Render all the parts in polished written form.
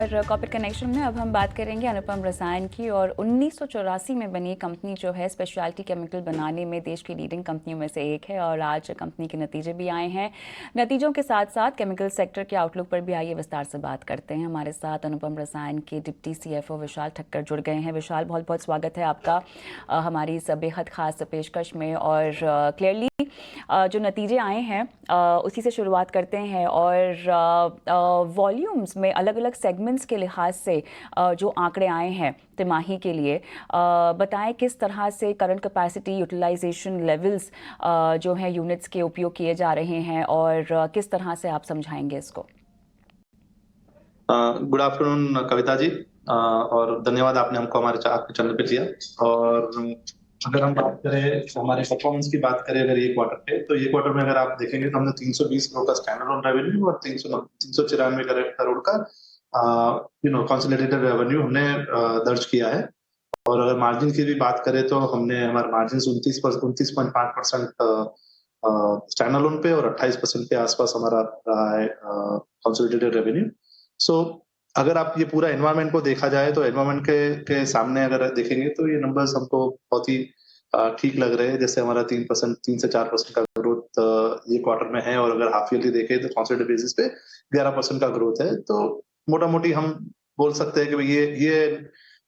और corporate connection में अब हम बात करेंगे अनुपम रसायन की। और 1984 में बनी कंपनी जो है स्पेशलिटी केमिकल बनाने में देश की लीडिंग कंपनियों में से एक है और आज कंपनी के नतीजे भी आए हैं। नतीजों के साथ साथ केमिकल सेक्टर के आउटलुक पर भी आइए विस्तार से बात करते हैं। हमारे साथ अनुपम रसायन के डिप्टी CFO विशाल ठक्कर जुड़ गए हैं। विशाल, बहुत बहुत स्वागत है आपका हमारी इस बेहद खास पेशकश में। और क्लियरली जो नतीजे आए हैं उसी से शुरुआत करते हैं। और वॉल्यूम्स में अलग अलग सेगमेंट्स के लिहाज से जो आंकड़े आए हैं तिमाही के लिए, बताएं किस तरह से करंट कैपेसिटी यूटिलाइजेशन लेवल्स जो हैं यूनिट्स के उपयोग किए जा रहे हैं और किस तरह से आप समझाएंगे इसको। गुड आफ्टरनून कविता जी, और धन्यवाद आपने हमको हमारे आपके चैनल पे लिया। और अगर हम बात करें हमारे परफॉर्मेंस की बात करें अगर ये क्वार्टर पे, तो ये क्वार्टर में अगर आप देखेंगे तो हमने 320 करोड़ का स्टैंडर्ड ऑन रेवेन्यू और 394 करोड़ का कंसोलिडेटेड रेवेन्यू हमने दर्ज किया है। और अगर मार्जिन की भी बात करें तो हमने हमारे मार्जिन 29.5% स्टैंड अलोन पे और 28% के आसपास हमारा रहा है कंसोलिडेटेड रेवेन्यू। सो अगर आप ये पूरा एनवायरनमेंट को देखा जाए तो एनवायरनमेंट के सामने अगर देखेंगे तो ये नंबर्स हमको बहुत ही ठीक लग रहे हैं। जैसे हमारा 3 से 4% का ग्रोथ ये क्वार्टर में है, और अगर हाफ ईयरली देखें तो कंसोलिडेटेड बेसिस पे 11% का ग्रोथ है। तो मोटा मोटी हम बोल सकते हैं कि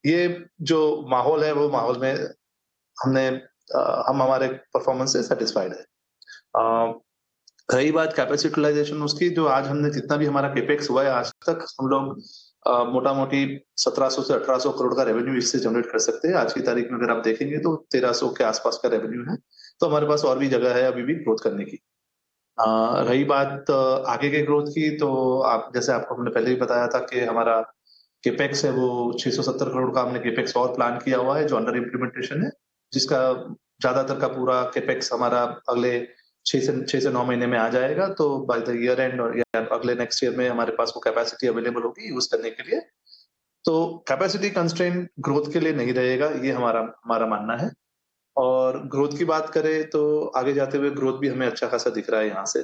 ये जो माहौल है वो माहौल में हम हमारे परफॉर्मेंस से सेटिस्फाइड है। रही बात कैपेसिटी यूटिलाइजेशन उसकी, जो आज हमने जितना भी हमारा केपेक्स हुआ है आज तक, हम लोग मोटा मोटी 1700 से 1800 करोड़ का रेवेन्यू इससे जनरेट कर सकते हैं। आज की तारीख में अगर आप देखेंगे तो 1300 के आसपास का रेवेन्यू है। तो हमारे पास और भी जगह है अभी भी ग्रोथ करने की। रही बात आगे के ग्रोथ की, तो आप जैसे आपको हमने पहले ही बताया था कि हमारा केपेक्स है वो 670 करोड़ का हमने केपेक्स और प्लान किया हुआ है जो अंडर इम्प्लीमेंटेशन है, जिसका ज्यादातर का पूरा केपेक्स हमारा अगले 6 से 9 महीने में आ जाएगा। तो बाय द ईयर एंड और या अगले नेक्स्ट ईयर में हमारे पास वो कैपेसिटी अवेलेबल होगी यूज करने के लिए। तो कैपेसिटी कंस्ट्रेंट ग्रोथ के लिए नहीं रहेगा, ये हमारा हमारा मानना है। और ग्रोथ की बात करें तो आगे जाते हुए ग्रोथ भी हमें अच्छा खासा दिख रहा है यहाँ से।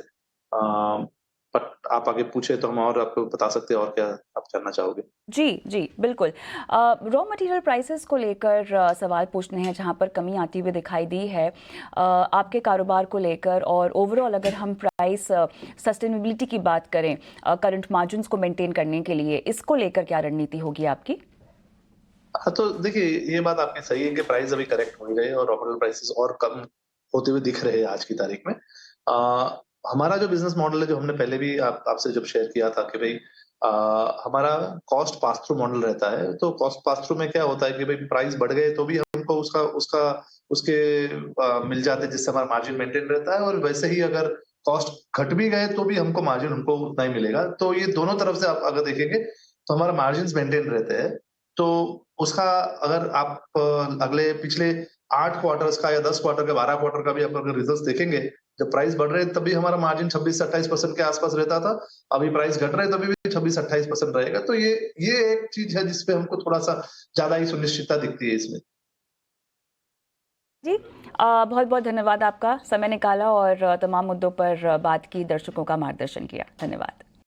बट आप आगे पूछे तो हम और आपको बता सकते हैं और क्या आप जानना चाहोगे। जी जी बिल्कुल। रॉ मटेरियल प्राइसेस को लेकर सवाल पूछने हैं जहां पर कमी आती हुई दिखाई दी है आपके कारोबार को लेकर। और ओवरऑल अगर हम प्राइस सस्टेनेबिलिटी की बात करें करंट मार्जिन्स को मेंटेन करने के लिए, इसको लेकर क्या रणनीति होगी आपकी? हाँ, तो देखिए ये बात आपकी सही है कि प्राइस अभी करेक्ट हो ही रहे हैं और रॉ मटेरियल प्राइसेस और कम होते हुए दिख रहे हैं आज की तारीख में। हमारा जो बिजनेस मॉडल है, जो हमने पहले भी आपसे जब शेयर किया था कि भाई हमारा कॉस्ट पास थ्रू मॉडल रहता है। तो कॉस्ट पास थ्रू में क्या होता है कि भाई प्राइस बढ़ गए तो भी हमको उसका उसका उसके मिल जाते हैं, जिससे हमारा मार्जिन मेंटेन रहता है। और वैसे ही अगर कॉस्ट घट भी गए तो भी हमको मार्जिन हमको उतना ही मिलेगा। तो ये दोनों तरफ से आप अगर देखेंगे तो हमारा मार्जिन मेंटेन रहते हैं। तो उसका अगर आप अगले पिछले 8 क्वार्टर्स का या 10 क्वार्टर का, 12 क्वार्टर का भी आप अगर रिजल्ट्स देखेंगे, जब प्राइस बढ़ रहे हैं तभी हमारा मार्जिन 26 से 28% के आसपास रहता था। अभी प्राइस घट रहे हैं तभी भी 26 से 28% रहेगा। तो ये एक चीज है जिसपे हमको थोड़ा-सा ज्यादा ही सुनिश्चितता दिखती है इसमें। जी, बहुत बहुत धन्यवाद आपका, समय निकाला और तमाम मुद्दों पर बात की, दर्शकों का मार्गदर्शन किया। धन्यवाद।